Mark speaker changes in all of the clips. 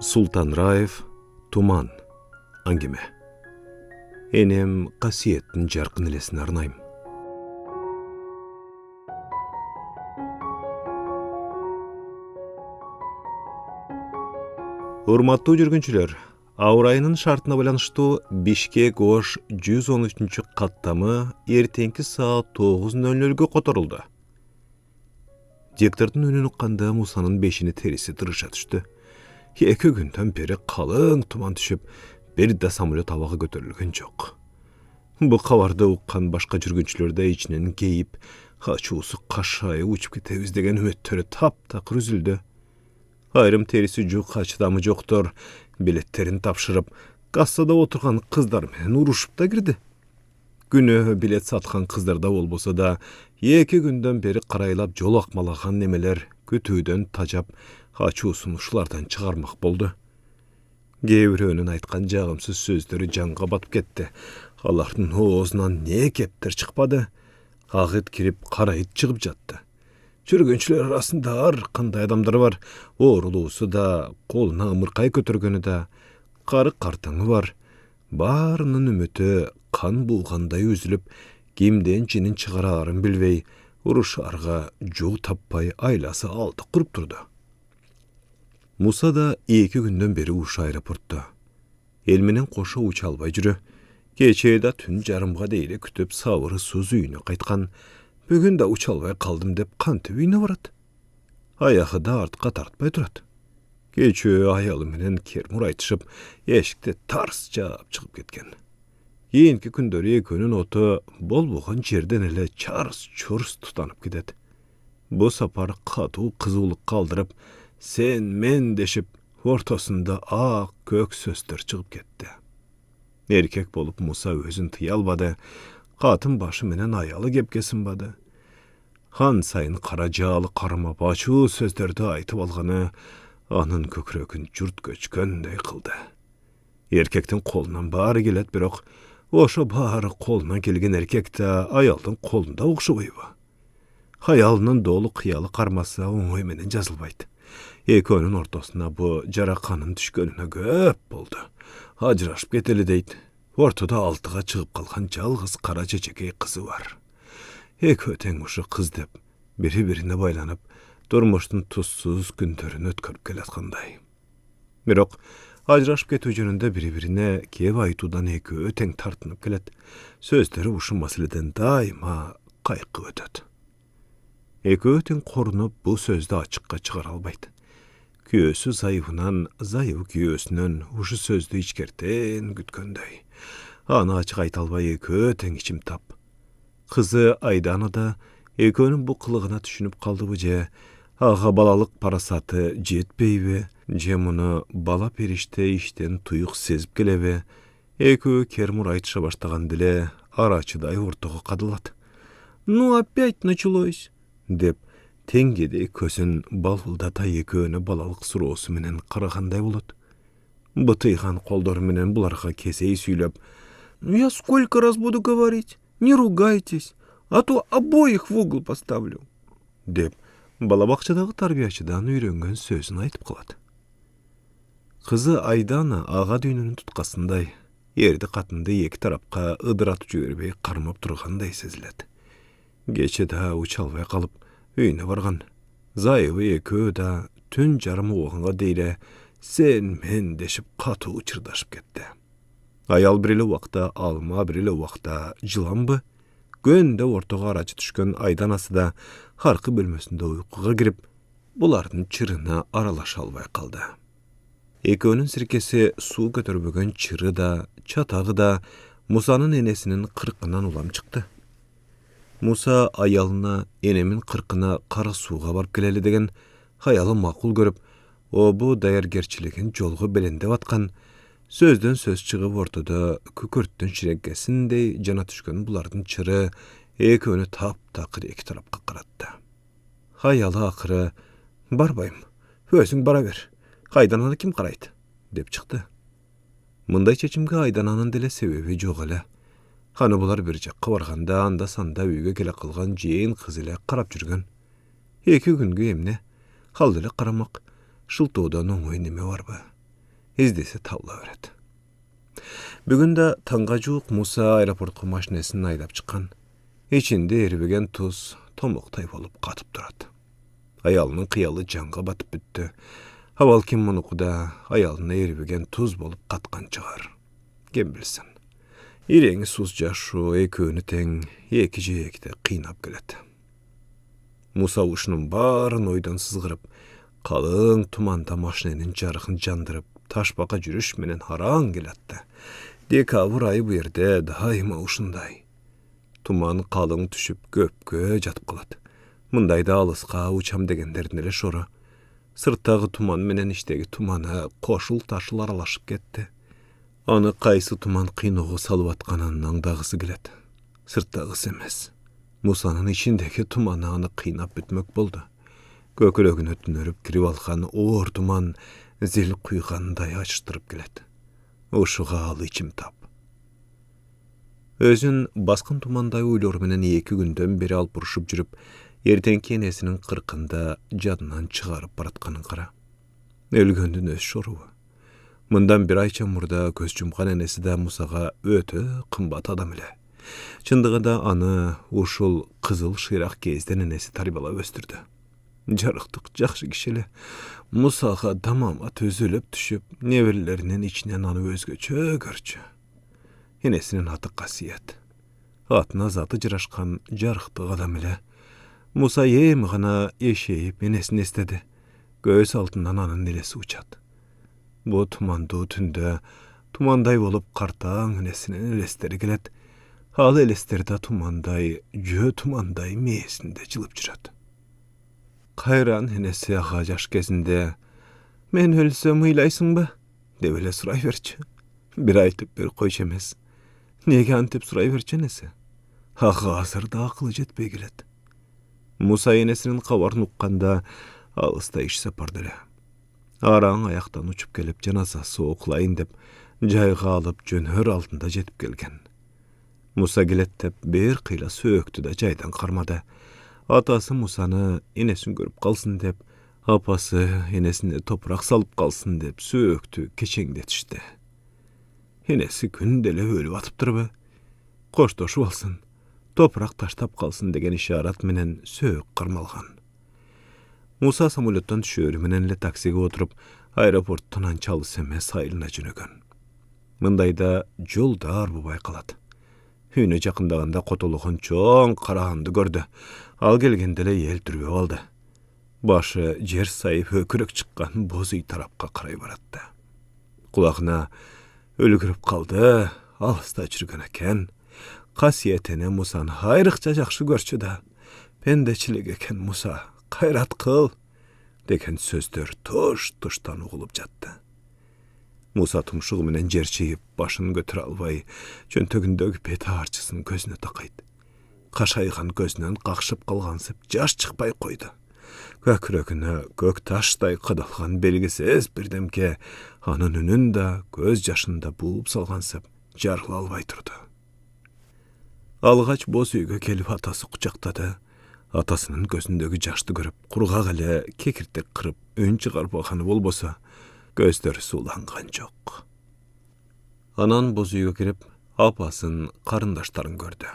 Speaker 1: Султан Раев, Туман, әңгіме. Енем қасиеттің жарқын елесін арнайым. Урматтуу жүргүнчүлөр, ауырайынын шартына байланыштуу Бишкек Ош 113 каттамы эртеңки саат 9:00 которулду. Диктордун үнүн укканда Мусанын бешини териси тырыша түштү. Эки күндөн бери калың туман түшүп, бир да самолет абага көтөрүлгөн жок. Бу кабарды уккан башка жүргүнчүлөр да ичинен кейип, ачуусу кашайып учуп кетебиз деген үмүттөрү таптакыр үзүлдү. Айрым териси жук чыдамы жоктор билеттерин тапшырып, кассада отурган кыздар менен урушуп да кирди. Күнөө билет саткан кыздарда болбосо да, эки күндөн бери карайлап жол акмалаган немелер күтүүдөн тажап, ачуусун ушулардан чыгармак болду. Кээ бирөөнүн айткан жагымсыз сөздөрү жанга батып кетти. Алардын оозунан не кептер чыкпады. Агыт кирип, карайыт чыгып жатты. Жүргүнчүлөр арасында ар кандай адамдар бар. Оорулуусу да, колуна ымыркай көтөргөнү да, кары картаңы бар. Баарынын үмүтү кан булгандай үзүлүп, кимден жинин чыгараарын билбей, урушарга жол таппай айласы алды куруп турду. Муса да 2 күндөн бери ушу аэропортто. Эл менен кошо уча албай жүрө. Кечээ да түн жарымга дейре күтүп сабырсыз үйүнө кайткан. Бүгүн да уча албай калдым деп кантип үйүнө барат. Аягы да артка тартпай турат. Кечээ аялы менен кермур айтышып, эшикти тарс жаап чыгып кеткен. Кийинки күндөрү экөөнүн оту болбогон жерден эле чарс-чурс тутанып кетет. Бу сапар катуу кызуулук калдырып, сен мен дешип, ортосунда ак көк сөздөр чыгып кетти. Эркек болуп Муса өзүн тыя албады, катын башы менен аялы кепке сынбады. Хан сайын кара жаалы кармап ачуу сөздөрдү айтып алганы анын көкүрөгүн журт көчкөндөй кылды. Эркектин колунан баары келет, бирок ошо баары колунан келген эркек да аялдын колунда окшобойбу? Аялынын доолу кыялы кармасы оңой менен жазылбайт. Экөөнүн ортосуна бу жараканын түшкөнүнө көп болду. Ажырашып кетели дейт. Ортодо 6-га чыгып калган жалгыз кара чечекей кызы бар. Экөө тең ушу кыз деп, бири-бирине байланып, турмуштун тузсуз күндөрүн өткөрүп келаткандай. Бирок ажырашып кетүү жөнүндө бири-бирине кеп айтуудан экөө тең тартынып келет. Сөздөрү ушу маселеден дайыма кайкып өтөт. Экөө тең корунуп бул сөздү ачыкка чыгара албайт. Күйөөсү зайыбынан, зайыбы күйөөсүнөн ушу сөздү ичкертен күткөндөй. Аны ачык айта албай экөө тең ичим тап. Кызы Айдана да экөөнүн бу кылыгына түшүнүп калдыбы же, ага балалык парасаты жетпейби, же муну бала периште иштен туюк сезип келеби, экөө кермур айтыша баштаган деле арачыдай ортого кадылат. «Ну опять началось!» деп теңгедей көзүн балбылдата экөөнү балалык суроосу менен карагандай болот. Бытыйган колдору менен буларга кезей сүйлөп, «Я сколько раз буду говорить, не ругайтесь, а то обоих в угол поставлю», деп бала бакчадагы тарбиячыдан үйрөнгөн сөзүн айтып калат. Кызы Айдана ага дүйнөнүн туткасындай, эрди катынды эки тарапка ыдыратып жибербей кармап тургандай сезилет. Кече да уча албай калып, үйүнө барган. Зайыбы экөө да түн жарым убаганга дейре сен мен дешип катуу чырдашып кетти. Аял бир эле убакта алма, бир эле убакта жыланбы? Көндө ортого арачы түшкөн Айданасы да харкы бөлмөсүндө уйкуга кирип, булардын чырына аралаша албай калды. Экөөнүн сиркеси суу көтөрбөгөн чыры да, чатагы да Мусанын энесинин кыркынан улам чыкты. Муса аялына энемин кыркына кара сууга барып келели деген хаялы макул көрүп, обу даяргерчилигин жолго белендеп аткан. Сөздөн сөз чыгып ортодо күкөрттүн ширеккесиндей жана түшкөн булардын чыры экөөнү таптакыр эки тарапка каратты. Хаялы акыры, «Барбайм, өзүң бара бер, Айдананы ким карайт?» деп чыкты. Мындай чечимге Айдананын деле себеби жок эле. Аны булар бир жакка барганда анда санда үйгө келе калган жээн кыз эле карап жүргөн. 2 күнгө эмне? Калды эле карамак. Шылтоодон оңой неме барбы? izdese tavla öret. Bugün de tanga juuk Musa aeroportqa maşinesini aydap çıkan. İçinde eribigen tuz, tomoqtay bolup qatıp durat. Ayalının qiyalı canğa batıp bitti. Havalkin munuqda ayalına eribigen tuz bolup qatqan çıgar. Kim bilsin. İreňi susja şu ekönü teň eki jekde qynap gelet. Musa uşunun barın oydan sızgırıp, kalın tumanda maşinenin jarıqyn jandırıp, taşbaqa jürüş menen haran geletdi. Dekabr ayı bu yerde daima uşunday. Tuman kalın düşüp göpkö jatıp kalat. Mındayda alısqa uçam degenlerin ele şora. Sırttağı tuman menen iştegi tumana koşul taşıl aralaşıp getdi. Anı qaysı tuman qiynoğu salıp atqanından dağısı gelet. Sırttağısı emes. Musa'nın içindeki tumanı anı qıynap bütmök boldu. Gökülögün ötünörüp kirip alqan oğur tuman zil kuyğanday açtırıp gelet. Oşuğa alı içim tap. Özün baskın tumanday uylor menen 2 günden beri alıp uruşup jürüp, ertenki enesinin qırqında jadынан çıgarıp baratqanın qara. Ölgöndün öz şoruvu. Mından bir ayça murda göz jumgan enesi de Musaga ötü qımbat adam ile. Çındığında anı uşul kızıl şırak gezden enesi taribala östürdü. Jarıqtık jakşı kişili. Musaga damama tözülüp düşüp, nevellerinin içinden anı özgöçö görçü. Enesinin atı qasiyet. Atına zatı jıraşkan jarıqtık adam ile. Musa yem gana eşeyip enesini istedi. Göğüs altından anın neresi uçat. Bu tumandu tünde tumanday bolup qartaň enesinin elesteri gelet. Halı elesterde tumanday, jö tumanday meyesinde jılıp jürat. Qayran enesi ağajaş gezinde, "Men ölsem ıylaysın dep ele suray berçi. Bir aytıp bir koyç emes. Nege antip suray berçi enesi? Hazırda akılı jetpey gelet." Musa enesinin qawaryn uqqanda alısta iş sapardyla. Araň ayaktan uçup gelip janazasy oklaýyn dep jaýga alıp jönör altında jetip gelgen. Musa gelet dep bir qıyla sööktü de jaýdan qarmady. Atası Musany enesin görüp qalsın dep, apası enesine toprak salıp qalsın dep sööktü keçeňdetişdi. Enesi kündele ölüp atıpdyrby. Koştoşup alsın, toprak taştap qalsın degen işarat menen söök qarmalgan. Musa samolyottan düşöri menenle taksiga oturup, aeroporttan çalys emes saylyna jönögen. Mındayda jol dar bu baykalat. Hüne jakındaganda kotoluğun çoğun karahandy gördü. Al gelgendele yel türbe aldı. Başı jer sayıp hökürek çıkkan bozuy tarapka karay baratdı. Kulağına ölügürüp kaldı, alısta çürgün eken. Kasiyetine Musa'nı hayrıkça jakşı görçü da. Pendeçilik eken Musa, kayrat kıl, deken sözдөр tuş-tuştan uğulup jattı. Musa tumşuğu menen jerçeyip başını götür albay, jöntögündögi peti harçısını gözüne taqaydı. Qaşaygan gözünden qaqşıp qalgansıp jaş çıkpay koydu. Gökürögüne gök taşday qadalgan belgisiz birdemke anın önün de göz yaşında buğup salgansıp jargıla albay turdu. Algaç boz üyge kelip atası kucaktadı. Atasının gözündögi jaşты görüp, qurgaq ele kekirtek qırıp, ön çıgar baxanı bolbosa, gözleri sulangan jok. Anan boz üyge kirip, apasın qarındaştарын gördü.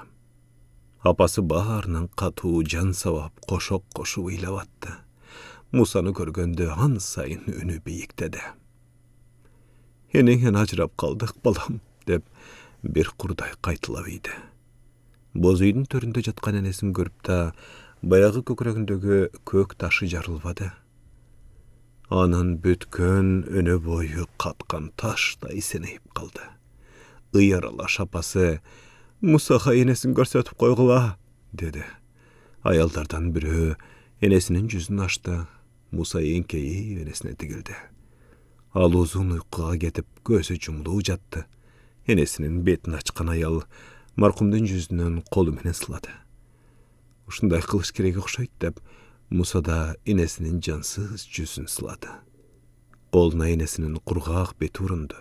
Speaker 1: Apası baharının qatu jan savap qoşok qoşu ilavatdı. Musany görgende an sayın önü biyiktedi. "Enen ajrap qaldık balam" dep bir qurday qaytılabıydı. Boz üydün töründe jatkan enesin görüp da bayağı kökregindögi kök taşı jarılbady. Anın bütkön öne boyu katkan taşday seneyip kaldı. Iyaralaş apası, "Musaga enesin görsetip koygula" dedi. Ayallardan biri enesinin yüzünü açtı. Musa enkeyi enesine tigildi. Al uzun uykuga getip gözü jumulup jattı. Enesinin betini açkan ayal markumdun yüzünden kolu menen sılady. Uşunday kılıç kerek okşayt dep, Musa da enesinin jansız yüzün sılady. Koluna enesinin qurgaq beti urundu.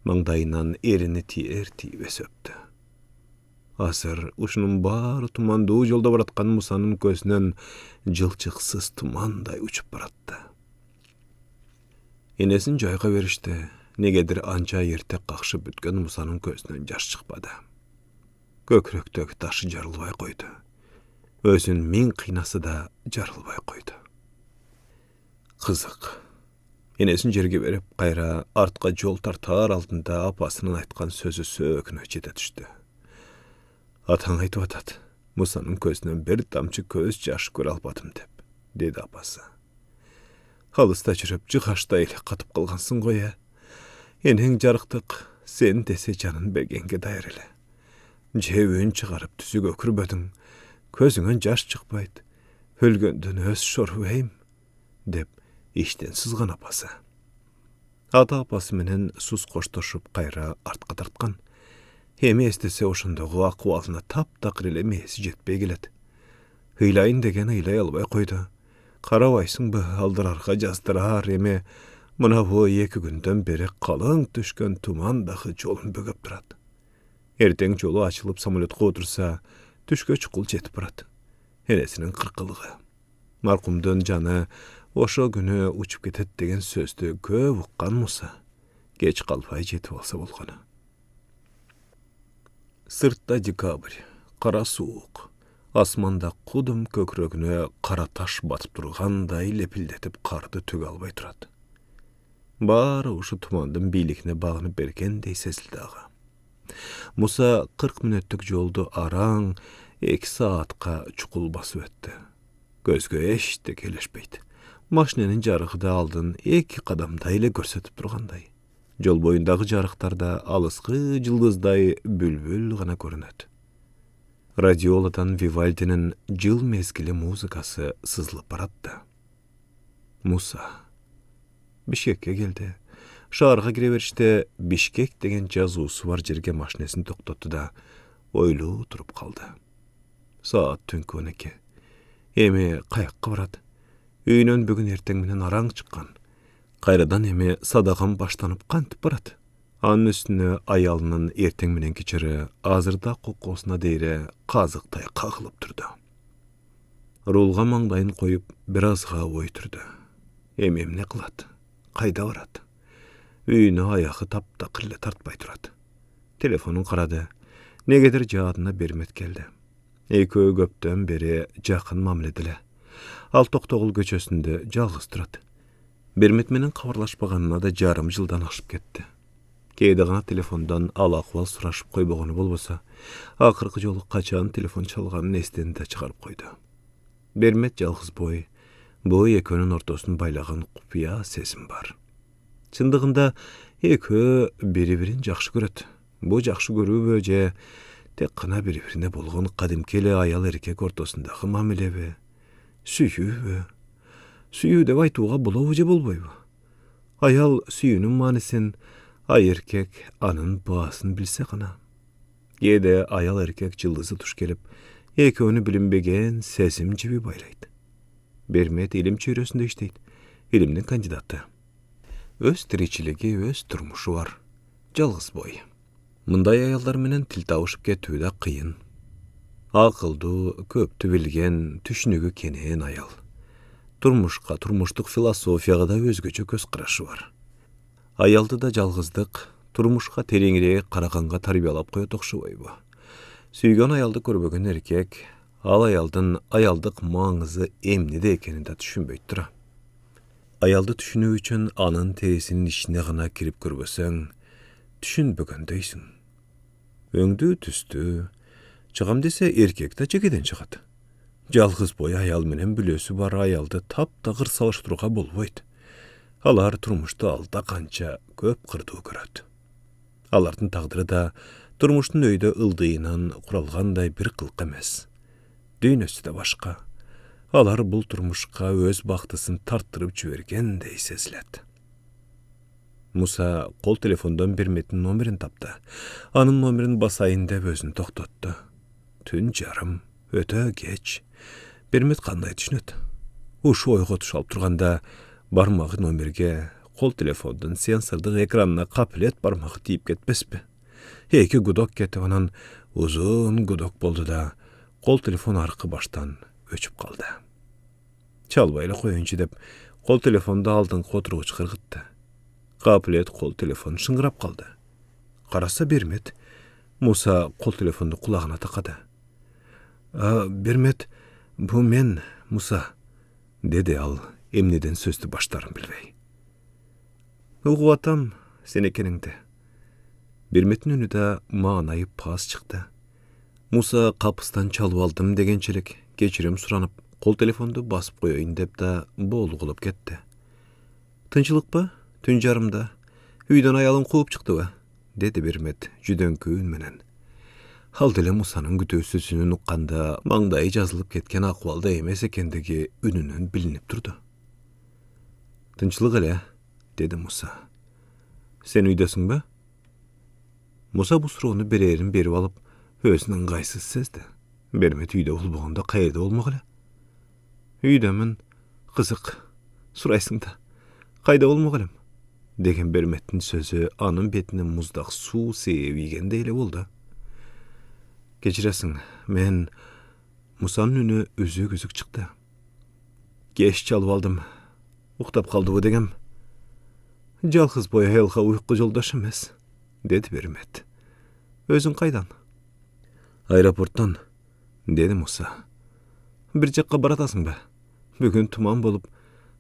Speaker 1: Mangdayından erini tiýer söptü. Asır uşunun bar tumandığı jolda baratkan Musa'nın gözünden jılçıksız tumanday uçup baratdı. Enesin jaýga berişdi. negedir anca yertek qaqşıp bütken Musanın gözünden jaş çıkmadı. Gökrökteki taşı jarılbay koydu. Özün min kıynası da jarılbay koydu. Kızık. Enesin jerge berip kayra artqa jol tartar altında apasının aytkan sözü sökünü jete düştü. Atan aytıp atat. Musanın gözünden bir damcı göz jaş kör albadım dep, dedi apası. Halısta жүрüp jıkaşta ile katıp kılgansın goya. Eneň jarıktık, sen dese canın begenge dayar ele. Jebün çıkarıp tüsü gökürbödüň, közüňen jaş çıkbaydı. Ölgöndün öz şorubeyim, dep işten sızgan apası. Ata apası menen sus koştoşup kayra artqa tartkan. Hemi estese oşundağı akvalına tap-takır ele mesi jetpey gelet. Hıylayın degen hıylay albay koydu. Karavaysın bu aldırarga jazdırar eme mına bu 2 günden beri kalın düşkön tuman dahi jolun bögöp durat. Erteň jolu açılıp samoletga otursa, düşkö çukul jetip barat. Enesinin kırkılığı. Markumdun jany oşo günü uçup ketet degen sözdü köp ukkan Musa. Geç kalpay jetip alsa bolgany. Sırtda dekabr, kara soğuk. Asmanda kudum kökrögüne kara taş batıp durganday lepildetip kardı tüg albay turat. Bari uşu tumandın bilikine bağınıp bergendey sesildi ağa. Musa 40 minütlük joldu araň 2 saatqa çukul basıp ötdi. Gözgö eşitdi keleşpeydi. Maşinenin jarığı da aldın 2 kadamda ile görsetip durganday. Jol boyundağı jarıktarda alysky jıldızday bülbül gana görünöt. Radioladan Vivaldi'nin jıl mezgili muzikası sızılıp baratdı. Musa Bişkek'e geldi. Şaharga gireberişte Bişkek degen jazusu var jerge maşinesini toktatdı da oylu turup kaldı. Saat tünkü 12. Emi kayakka barat. Üýünen bugün erteň menen araň çykkan. Kayradan emi sadagam başlanıp kantıp barat. Anın üstüne ayalının erteň menen keçiri azırda kokosuna deyre kazıktay kagılıp turdu. Rulga maňdaýyn koyup birazga oýturdy. Emem ne kılat? Kayda barat? Üýüne ayağı tap-takır ile tartpay turat. Telefonun karady. Negedir jawadyna bermet geldi. Ekö göpden beri jakyn mamledile. Altoktogul göçesinde jalgys turat. Bermet menen kabarlaşpaganyna da jarym jyldan aşyp ketdi. Keýdegana telefondan al-ahwal suraşyp goýbagany bolbasa, akyrky jolu kaçan telefon çalganyny esden de çykaryp goýdy. Bermet jalgys boy, bu ekönün ortasyn baylagan kupya sesim bar. Çyndygynda ekö biri-birin jakşy göret. Bu jakşy görüp öje tek gana biri-birine bolgan kadimki ele ayal erkek ortasyndaky mamilebe, süýübe. Süýü dep aýtuga bolawjy bolboýby. Ayal süýünün manysyny, ay erkek anın baasını bilse gana. Ýede ayal erkek jyldyzy tuş gelip, eköni bilinbegen sesim jibi baylaydy. Bermet ilim çöýresinde işleydi. Ilimden kandidatı. Öz tirikçiligi, öz turmuşu var. Jalgys boy. Mınday ayallar menen til tawışyp ketübi de kıyın. Akıldy, köptü bilgen, tüşnügü kenen ayal. Turmuşka, turmuşluk filosofiyaga da özgöçe göz karaşı var. Ayaldy da jalgızdyk, turmuşka tereňirээk karaganga tarbiyalap goýa tokşubayby. Süýgen ayaldy görbegen erkek, al ayaldyn ayaldyk maňyzy emnide ekenini de düşünbeýdir. Ayaldy düşünүү üçin anın terisinin içine gana kirip görböseň, düşünbegendeýsiň. Öňdü tüstü, çygam dese erkek de çekeden çygat. Jalgys boy ayal menen bülösü bar ayaldy tap-takır salıştyrga bolboýdy. Alar turmuşda alda kança köp kırdığı göröt. Alardın taqdyry da turmuşdun öýde ıldyýynan kuralganday bir kılk emes. Düýnesi de başka. Alar bul turmuşka öz bagtysyn tarttyryp jübergendey sezilet. Musa kol telefondan Bermet'in nomerini tapdy. Anın nomerini basaýyn dep özüni toktatdy. Tün jarym, öte geç. Bermet kanday düşünet. Uşu oýga tuşalyp turganda barmagy nomerge kol telefondan sensordyk ekranyna kaplet barmagy tiýip ketmespi. Eki gudok ketip anan uzun gudok boldu da kol telefon arky baştan öçüp kaldy. Çalbaýla goýunçy dep kol telefonda aldyn oturguç kırgıtdy. Gaplet kol telefonu şıngırap kaldı. Karasa Bermet, Musa kol telefonunu kulağına takadı. Bermet, bu men, Musa, dedi al, emniden sözlü başlarım bilbey. Uğu atam, sen ekeningde. Bermet'in önü de mağanayı pas çıktı. Musa kapıstan çalıp aldım degençelik, geçirim suranıp, kol telefondu basıp koyayın dep de boğulu kılıp gitti. Tınçılık ba, tün jarımda, üyden ayalın kuup çıktı va, dedi Bermet jüdönkü ünmenen. Haldele Musa'nın gütösüsünü nukkanda mаңдайы жазылып кеткен акыбалда эмес экендиги үнүнөн билинип турду. Тынчылык эле, dedi Musa. Sen үйдөсүң ба? Musa bu суроону берерин берип алып, өзүнүн кайсыз сезди. Бермет үйдө болбогондо каерде болмок эле? Үйдөмүн, кызык, сурайсың да. Кайда болмок элем? Деген Берметтин сөзү анын бетине муздак суу сээп ийгендей эле болду. Geçiresin, men Musa'nın önü üzük çıktı. Geç çalıp aldım. Uktap kaldı bu degem. Jalkız boya helka uyku joldaş emes, dedi Bermet. Özün kaydan? Aeroporttan, dedi Musa. Bir jakka baratasın be. Bugün tuman bolup,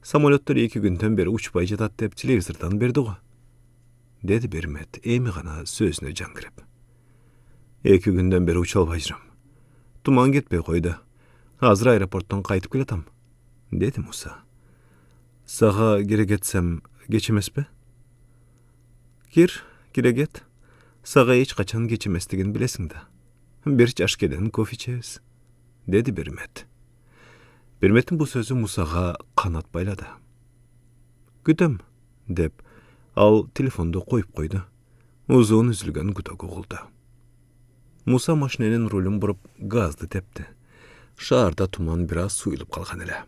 Speaker 1: samolyotlar 2 günden beri uçpay jatat dep televizordan berdi go, dedi Bermet, emi gana sözüne jan kirip. 2 günden beri uçal bajram. Tuman getpey koydu. Hazır aeroporttan kaytıp geletam, dedi Musa. Sağa gire getsem geçemez be? Gire get. Sağa hiç kaçan geçemezdigin bilesin da. Bir çaşkeden kofi içeriz, dedi Bermet. Bermet'in bu sözü Musa'ga kanat bayladı. Güdüm, dep, al telefonda koyup koydu. Uzun üzülgen güde goğuldu. Musa maşinenin rolün burup gazdı tepti. Şaharda tuman biraz suyulup kalgan ele.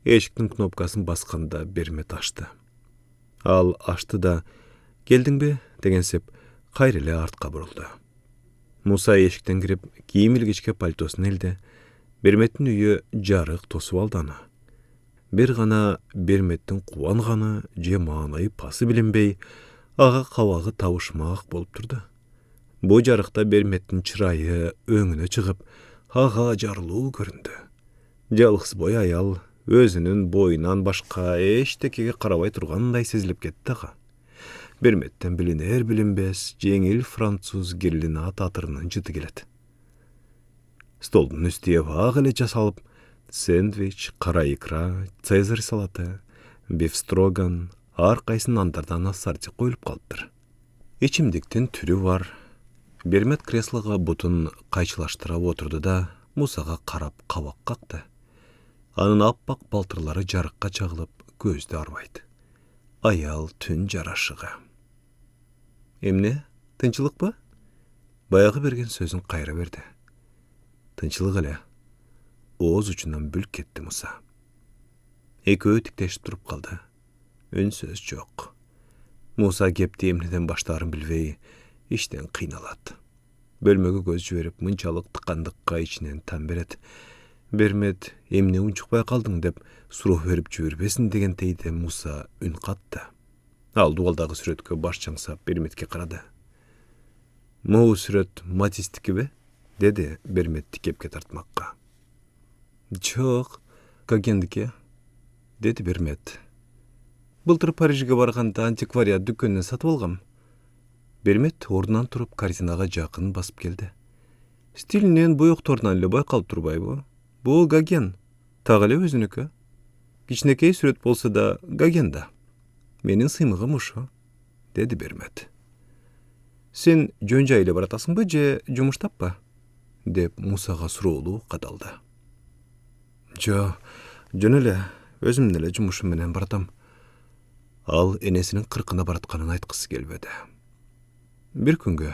Speaker 1: Eşiktin knopkaсын baskanda Bermet açtı. Al açtı da, geldin be, degensep, kayrele artka buruldu. Musa eşikten girip, giyim ilgiçke paltosunu elde, Bermet'in üyü jarık tosup aldı ana. Bir gana Bermet'in kuvanğanı, je maanayı pası bilinbey, ağa kavağı tavuşmaq bolup turdu. Bu jarıkta Bermet'in çırayı öňüne çıkıp, ağa jarıluu göründü. Jalgız boy ayal, özünün boyundan başka eştekege karabay turganday sezilip ketdi ağa. Bermet'ten biliner bilinbes, jеңil Fransuz girlinat atırının jıdı geledi. Stoldun üstüye vağ ile jasalıp, sandwich, kara ikra, Cezar salatı, bifstrogan, arkayсын andardan asarcı koyulup kalıptır. İçimdikten türü var. Bermet kresloga butun kayçılaştıra oturdu da Musa'ga karap kavak kaktı. Anın appak baltırları jarıkka çağılıp gözde arbaydı. Ayal tün jaraşığı. Emne, tınçılık mı? Bayağı bergen sözün kayra verdi. Tınçılık ele. Oğuz ucundan bülk etti Musa. Ekö tikleşip durup kaldı. Ön söz yok. Musa gepti emneden başlarım bilveyi, işten kıynaladı. Bölmöge göz jüberip mınçalık tıkandıkka içinen tamberet. Bermet, emne unçukpay kaldың dep suruh verip jüberbesin degen teyde Musa ün katdı. Al duvaldağı süretke baş çangsap Bermetke karadı. Moğu süret matistiki be? Dedi Bermet tikepke tartmakka. Çok, kagendike, dedi Bermet. Былтыр Парижге барганда антиквария дүкөнүнөн сатып алгам. Бермет ордунан туруп картинага жакын басып келди. Стилинен боекторунан эле байкалып турбайбы? Бул Гоген, так эле өзүнүкү. Кичинекей сүрөт болсо да Гоген да. Менин сыймыгым ушу, dedi Бермет. Sen жөн жай эле баратасыңбы же жумуштаппы? Деп Мусага суроолуу кадалды. Жөн эле, өзүмдүн эле жумушум менен баратам. Ал enesinin 40'ına baratkанын айткысы келбеди. Bir күнгө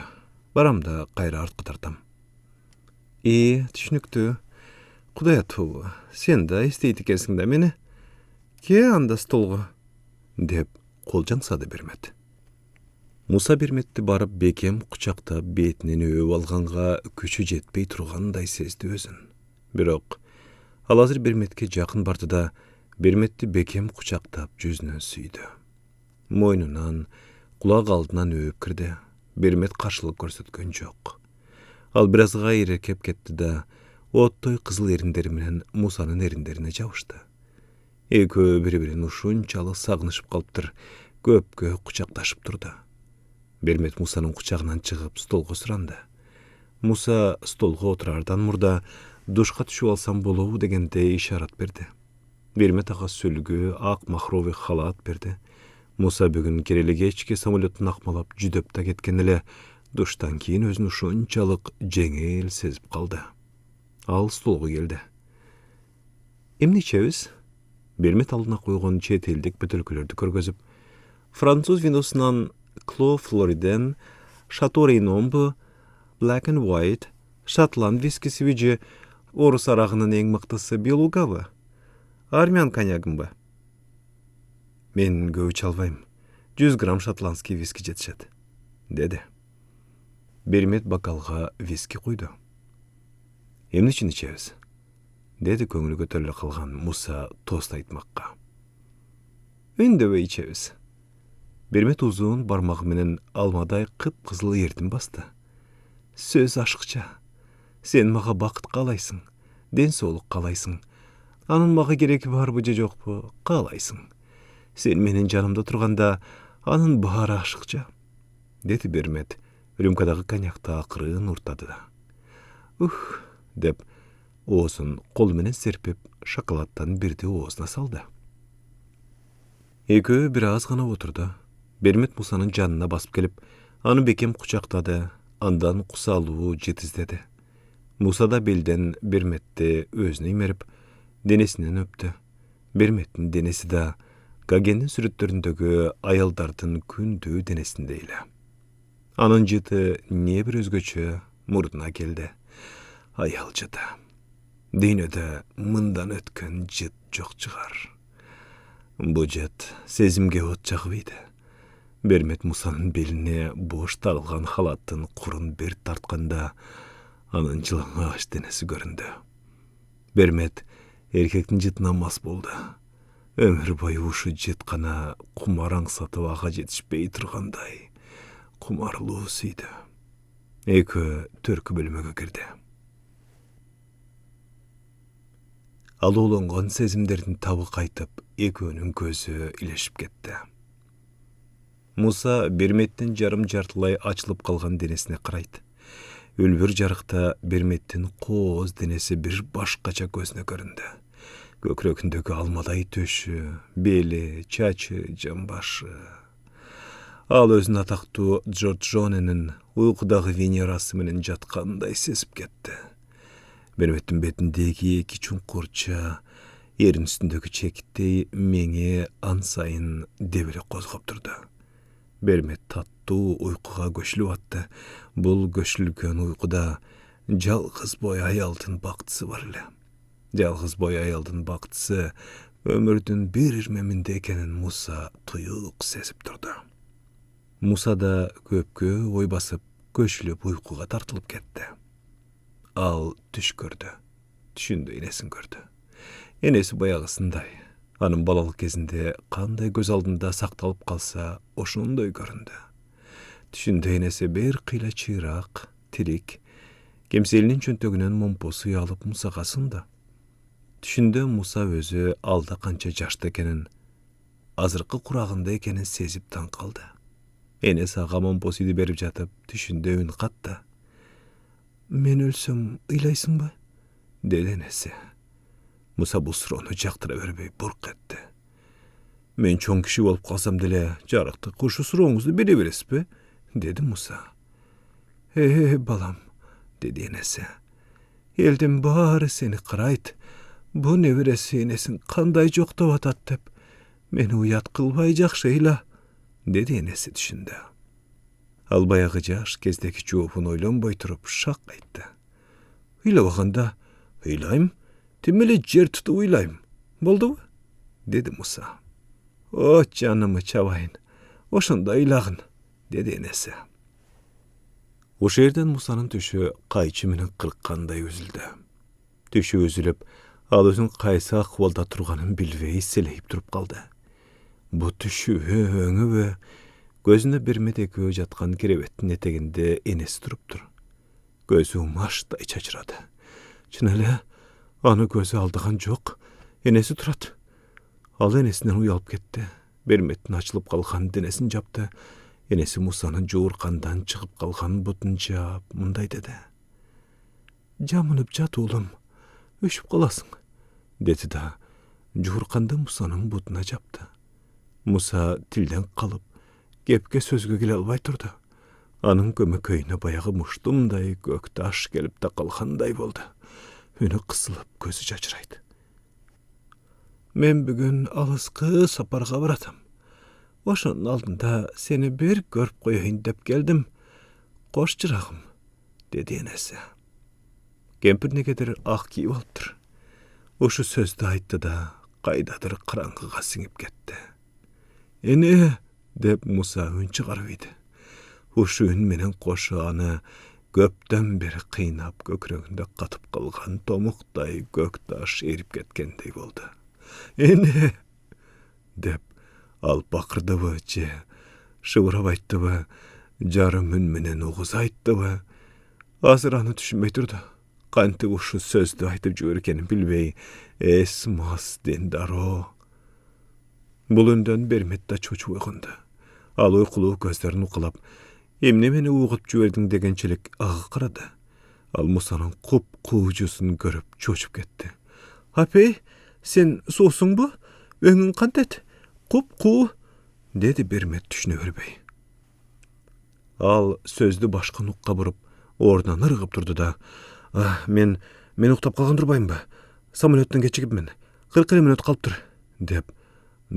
Speaker 1: барам да кайра артка тартам. Түшүнүктүү. Кудай атуу, сен да эстейт экенсиң да мени. Ке анда столго, деп кол жаңсады Бермет. Муса Берметти барып бекем кучактап бетинен өбүп алганга күчү жетпей тургандай сезди өзүн. Бирок ал азыр Берметке жакын барды да Берметти бекем кучактап жүзүнөн сүйдү. Moynundan, kulak aldынан ööp kirdi. Bermet karşılık görsetken jok. Al biraz gayri kep ketdi da, ottoy kızıl erinderi menen Musa'nın erinderine jabышты. Ekөө bir-birini uşunçalık sagınışıp kalıptır, köpkö kucaklaşıp turdu. Bermet Musa'nın kucağından çıkıp stolga surandı. Musa stolga oturardan murda duşka düşüp alsam bolobu degende işaret berdi. Bermet ağa sülgü, ak mahrovi halat berdi. Musa bugün kerelege içke samolyotun akmalap jüdöp da ketken ele duştan keyin özün uşunçalık jеңil sezip kaldı. Al stolga geldi. Emni içebiz? Bermet aldına koygon çet eldik bötölkülördü körgözüp. Fransuz vinosundan Clos Floriden, Chateau Reynolds, Black and White, Şatland viskisi vici orus arağının en mıktısı Belugavı. Armyan kanyagım ba. Men göğü çalvayım. 100 gram şatlandski viski jetşet, dedi. Bermet bakalga viski koydu. Emni için içeriz? Dedi köңülü götörülü kılgan Musa tost aytmakka. Öndöve içeriz. Bermet uzun barmağı menen almaday kıp-kızıl erdim bastı. Söz aşıkça. Sen mağa bakıt kalaysın, den soğuluk kalaysın. Anın mağa gereki var bu jok bu, kalaysın. Sen menin canımda turganda anın bahar aşıkça, dedi Bermet. Rümkadağı kanyakta akırın urtadı da. Dep, oğuzun kol menen serpip şokolattan birdi oğuzuna saldı. Ekö biraz gana oturdu. Bermet Musa'nın canına basıp gelip, anı bekem kucaktadı, andan kusalığı jetizledi. Musa da belden Bermet'te özüne imerip, denesinden öptü. Bermet'in denesi de, Gagen'in sürüttöründögü ayaldardın kündüğü denesindeyle. Anın jıtı niye bir özgöçü murduna geldi. Ayalcıda. Dünöde mından ötken jıt jok çıgar. Bu jıt sezimge otçak biydi. Bermet Musa'nın beline boş tarılgan halattın kurun bir tartkanda anın jılаңaç denesi göründü. Bermet erkektin jıtına mas boldu. Ömür boyu uşu jıt kana kumaraң satıp ağa jetişpey turganday kumarluusuydu. Ekö törkü bölümögө kirdi. Alulangan sezimlerden tabı kaytıp ekönün közü ileşip ketdi. Musa Bermettin jarım jartılay açılıp kalgan denesine qaraydı. Өлбір жарықta Bermettin qoz denesi bir başkaça gözüne göründü. Gökrökündögü almaday töşü, beli, çaçı, jambaşı. Al özün ataqtu George Jonen'in uykudağı Venerası menen jatkanday sesip ketdi. Bermettin betindegi eki çuңkurça, yerin üstündögü çekti meňe an sayın debile kozgap turdu. Bermet tattуу uykuga göçülüp attı. Bul göçülgön uykuda жалгыз boy ayaldın baktısı var ile. Жалгыз boy ayaldın baktısı ömürdün bir irmeminde ekenen Musa tuyuk sesip turdu. Musa da köpkö oy basıp göçülüp uykuga tartılıp ketdi. Al düş gördü. Düşündü enesin gördü. Enesi bayağısınday. Anın balalık kezinde kanday göz aldında saktalıp kalsa oşununday göründü. Düşündü enesi bir kıyla çığırak, tirik, kemselinin çöntögünen momposu alıp Musa'ga sındı. Düşündü Musa özü alda kança jaşta ekenen, azırkı kurağında ekenen sezip tan kaldı. Enes ağa momposuydu berip jatıp, düşündü ün kattı. Men ölsem ıylaysın ba? Dedi enesi. Musa bu sıronu jaktıra vermey burk etti. Men çoğun kişi olup kalsam dile, jarıktı kurşu sıroğunuzu bere veres be, dedi Musa. Balam, dedi enesi. Elden bari seni kırayt. Bu neviresi enesin kanday jokta vatat dep. Meni uyat kılbayacak şeyla, dedi enesi düşündü. Al bayağı jaş kezdeki çoğufun oylanbay turup şak aytdı. Hıyla bakanda, hıylayım, Timeli jer tutu uylayım. Boldu mu? Dedi Musa. Oh canımı çavayın. Oşunda ilağın, dedi enesi. O şehirden Musa'nın tüşü kayçı menen kırıkkanday özüldü. Tüşü özülüp, al özün kaysa ahvalda turganın bilveyi seleyip durup kaldı. Bu düşübü öňü we gözüne bir medeki jatkan kirebettin eteginde enesi turupdur. Gözü maşday çaçırady. Çynele, any gözü aldygan jok, enesi turat. Al enesinden uyalıp ketdi. Bermettin açılıp kalgan denesini japdy. Enesi Musanyň jowurkandan çykyp kalgan butun jap munday dedi. Jamynyp jat oğlum, öşüp kalasyň, dedi da jowurkanda Musanyň butuna japdy. Musa tilden kalıp, gepke sözgö gele albay turdy. Anyň kömeköýüne bayagy muşdumday göktaş gelip de kalganday boldy. Üni kısylyp gözü çaçyraydy. Men bugün alysky saparga baratym. Oşanyň aldynda seni bir görüp goýaýyn dep geldim. Goş çyragym, dedi enesi. Kempir negedir ak kiýip alypdyr. Oşu sözde aýtdy da gaýdadyr karangyga siňip ketdi. Ene, dep Musa ün çygaryp idi. Oşu ün menen goşany göpden beri kıynap gökreginde katıp kalgan tomukday göktaş erip ketkendey boldy. Ene, dep al bakırdy we şıwırap aýtdy we jarym ün menen oguz aýtdy we azyr any düşünbey turdy. Kanty oşu sözde aýtyp jüberkenini bilbey, esmas dendaro. Bul ünden Bermetde çoçuk uýgundy. Al uykulu gözlerini ukulap, emne meni uýgup jüberdiň degençilik agy karady. Al Musanyň kup-kuwjusyny görüp çoçup ketdi. "Hapey, sen soğsuň bu? Öňüň kantet? Kup-kuw?" dedi Bermet düşüne berbey. Al sözlü başka nukka burup ordan ırgıp durdu da, men uktap kalgan durbayım ba. Samolyotdan geçigipmen. 40 minut kalıptır, dep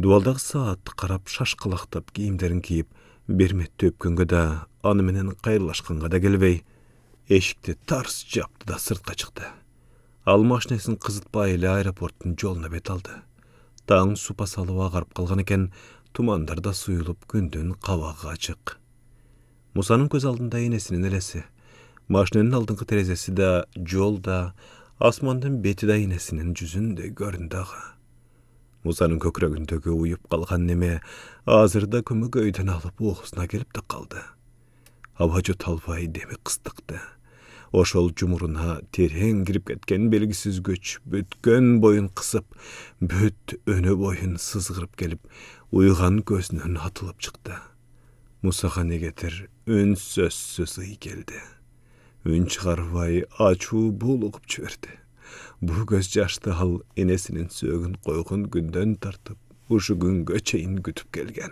Speaker 1: duvaldagy saatty karap şaşkalaktap giyimlerin kiyip Bermetde öpkөнгө da any menen gaýrlaşkanga da gelbey. Eşikde tars japdy da sırtga çykdy. Al maşinesini kızıtpay ile aeroportun joluna bet aldy. Taň supa salyp agaryp kalgan eken, tumandarda suyulup gündün kawagy açyk. Musanyň göz aldynda enesinin elesi. Maşinenin aldynkı terezesi da, jolda, asmandan beti da enesinin jüzünde göründü aga. Musanyň kökregindäki uýup kalgan neme azyrda kömegöýden alyp oguzuna gelip de kaldy. Hawajy talpay demi kыстykdy. Oşol jumuruna tereň girip ketken belgisiz göç bütgön boyun kısyp, büt öne boyun sızgyryp gelip uýgan gözünden atylyp çykdy. Musaga negetir ün sözsüz ıy geldi. Ün çygarpay açuu bulugup çöberdi. Bu göz yaşlı hal enesinin sögün koygun günden tartıp uşu güngö çeyin gütüp gelgen.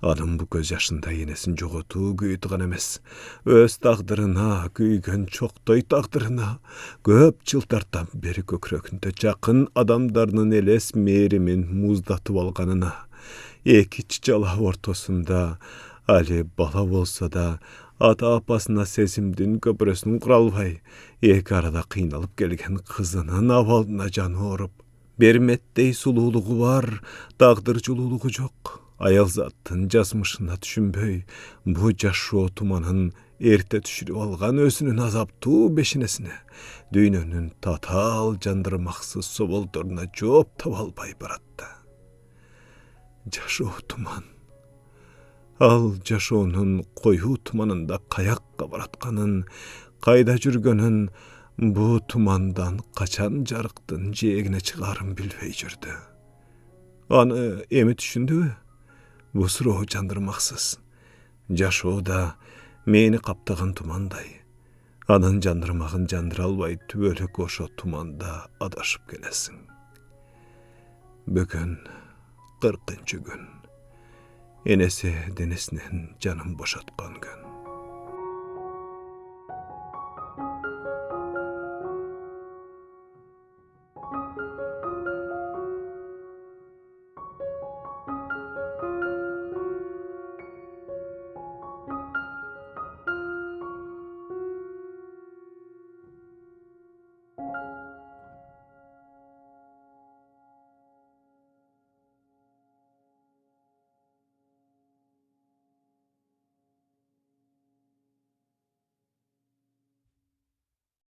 Speaker 1: Adam bu göz yaşında enesin jogotu güýtügen emes. Öz tagdyryna, güýgen çoktoy tagdyryna köp jyldardan beri kökreginde jakyn adamlarynyň eles merimin muzdatyp alganyna, eki çala ortasında Ali bala bolsa da ata-apasyna sesimdin köpüresini kuralbay, eki arada kıynalıp gelgen kızının avalına jany orup. Bermetdey sululuğu var, dagdyrjylylygy jok. Ayal zattın jasmışyna düşünböy, bu jaşo tumanyň erte düşürip algan özünün azaptuu beşinesine, düýneniň tatal jandyrmaksyz soboldoruna jop tabalbay baratdy. Jaşo tuman. Al jaşoonyň koyu tumanynda kayakka baratkanyn, kayda jürgeniň, bu tumandan kaçan jarykdyn jegine çygarym bilbey jürdi. Any emi düşündi. Bu suro jandyrmaksyz. Jaşo da meni kaptagan tumanday. Anın jandyrmagyn jandyra albay tübölük oşo tumanda adaşyp gelesiň. Bugün 40-njy gün. Enesi denesinden canım boşatkan gün.